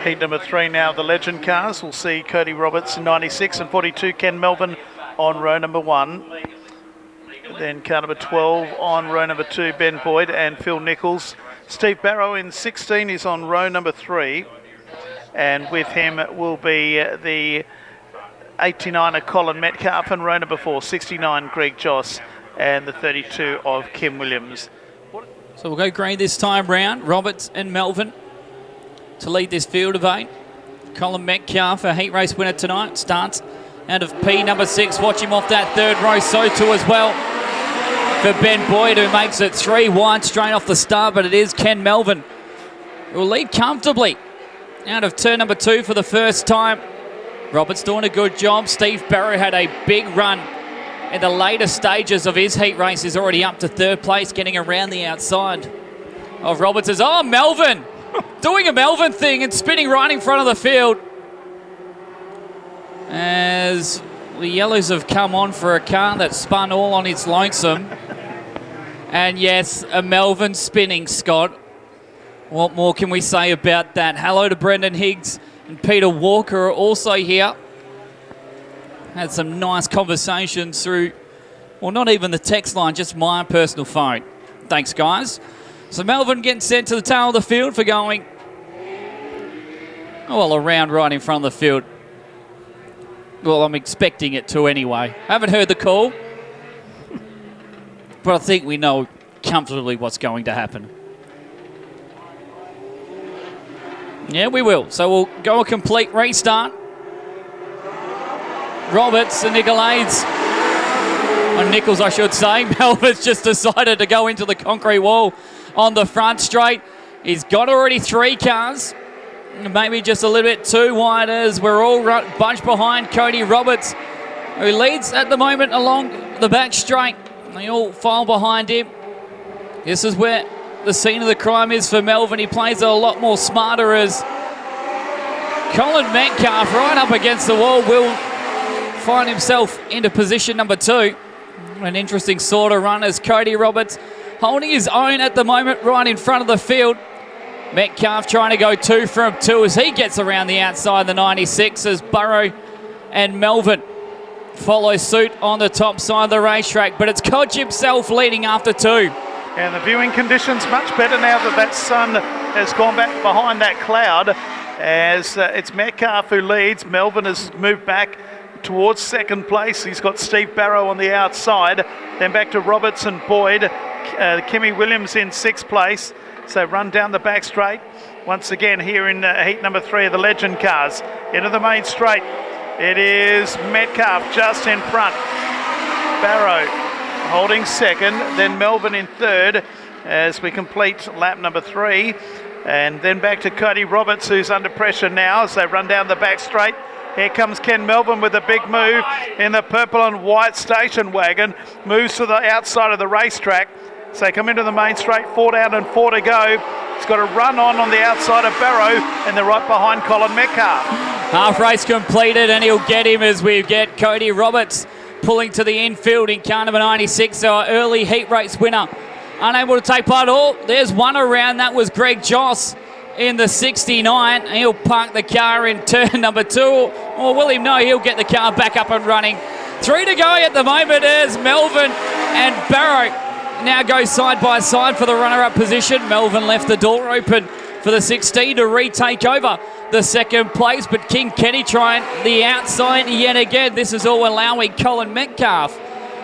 Heat number 3 now, the Legend cars. We'll see Cody Roberts in 96 and 42, Ken Melvin on row number 1. Then car number 12 on row number 2, Ben Boyd and Phil Nichols. Steve Barrow in 16 is on row number 3. And with him will be the 89er Colin Metcalf and row number 4, 69 Greg Joss and the 32 of Kim Williams. So we'll go green this time round. Roberts and Melvin to lead this field of 8. Colin Metcalf, a heat race winner tonight, starts out of P number 6. Watch him off that third row. So too as well for Ben Boyd, who makes it 3 wide straight off the start, but it is Ken Melvin who will lead comfortably out of turn number 2 for the first time. Roberts doing a good job. Steve Barrow had a big run in the later stages of his heat race. Is already up to 3rd place, getting around the outside of Roberts. Oh, Melvin doing a Melvin thing and spinning right in front of the field. As the yellows have come on for a car that spun all on its lonesome. And yes, a Melvin spinning, Scott. What more can we say about that? Hello to Brendan Higgs and Peter Walker are also here. Had some nice conversations through, well, not even the text line, just my personal phone. Thanks, guys. So Melvin getting sent to the tail of the field for going, well, around right in front of the field. Well, I'm expecting it to anyway. Haven't heard the call, but I think we know comfortably what's going to happen. Yeah, we will. So we'll go a complete restart. Roberts and Nicolaides, or Nichols I should say. Melvin's just decided to go into the concrete wall on the front straight. He's got already 3 cars. Maybe just a little bit too wide as we're all bunched behind Cody Roberts, who leads at the moment along the back straight. They all file behind him. This is where the scene of the crime is for Melvin. He plays a lot more smarter as Colin Metcalf right up against the wall will find himself into position number 2. An interesting sort of run as Cody Roberts holding his own at the moment right in front of the field. Metcalf trying to go 2 from 2 as he gets around the outside the 96 as Burrow and Melvin follow suit on the top side of the racetrack. But it's Kodge himself leading after 2. And the viewing conditions much better now that sun has gone back behind that cloud, as it's Metcalf who leads. Melvin has moved back towards 2nd place. He's got Steve Barrow on the outside. Then back to Roberts and Boyd. Kimmy Williams in 6th place. So run down the back straight. Once again here in heat number 3 of the Legend cars. Into the main straight. It is Metcalf just in front. Barrow holding 2nd. Then Melvin in 3rd as we complete lap number 3. And then back to Cody Roberts, who's under pressure now as they run down the back straight. Here comes Ken Melvin with a big move in the purple and white station wagon. Moves to the outside of the racetrack. So they come into the main straight, 4 down and 4 to go. He's got a run on the outside of Barrow, and they're right behind Colin Metcalf. Half race completed, and he'll get him as we get Cody Roberts pulling to the infield in car number 96, our early heat race winner. Unable to take part. Oh, there's one around. That was Greg Joss in the 69. He'll park the car in turn number 2. Or will he? No, he'll get the car back up and running. 3 to go at the moment as Melvin and Barrow now go side by side for the runner-up position. Melvin left the door open for the 16 to retake over the 2nd place, but King Kenny trying the outside yet again. This is all allowing Colin Metcalf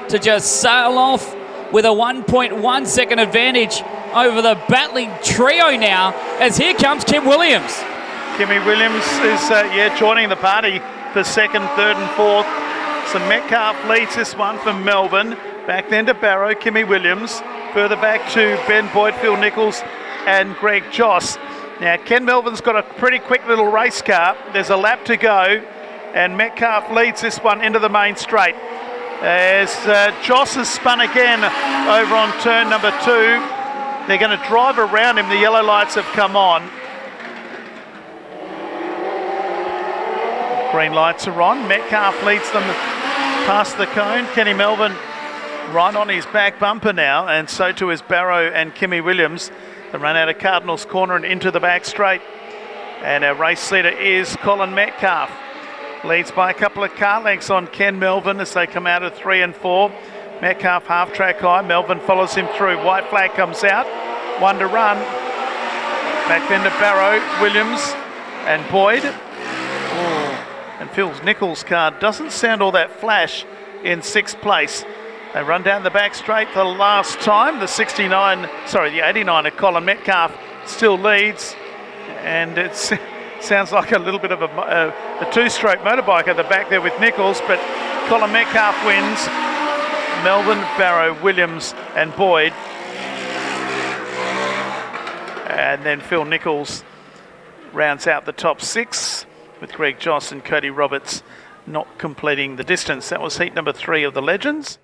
to just sail off with a 1.1 second advantage over the battling trio now, as here comes Kim Williams. Kimmy Williams is joining the party for 2nd, 3rd and 4th. So Metcalf leads this one from Melvin. Back then to Barrow, Kimmy Williams. Further back to Ben Boyd, Phil Nichols and Greg Joss. Now, Ken Melvin's got a pretty quick little race car. There's a lap to go, and Metcalf leads this one into the main straight. As Joss has spun again over on turn number 2. They're going to drive around him. The yellow lights have come on. Green lights are on. Metcalf leads them past the cone. Kenny Melvin right on his back bumper now, and so too is Barrow and Kimmy Williams. They run out of Cardinals Corner and into the back straight. And our race leader is Colin Metcalf. Leads by a couple of car lengths on Ken Melvin as they come out of 3 and 4. Metcalf half track high. Melvin follows him through. White flag comes out. 1 to run. Back then to Barrow, Williams and Boyd. And Phil Nichols' car doesn't sound all that flash in 6th place. They run down the back straight the last time. The 89 of Colin Metcalf still leads. And it sounds like a little bit of a two-stroke motorbike at the back there with Nichols, but Colin Metcalf wins. Melvin, Barrow, Williams and Boyd. And then Phil Nichols rounds out the top 6 with Greg Joss and Cody Roberts not completing the distance. That was heat number 3 of the Legends.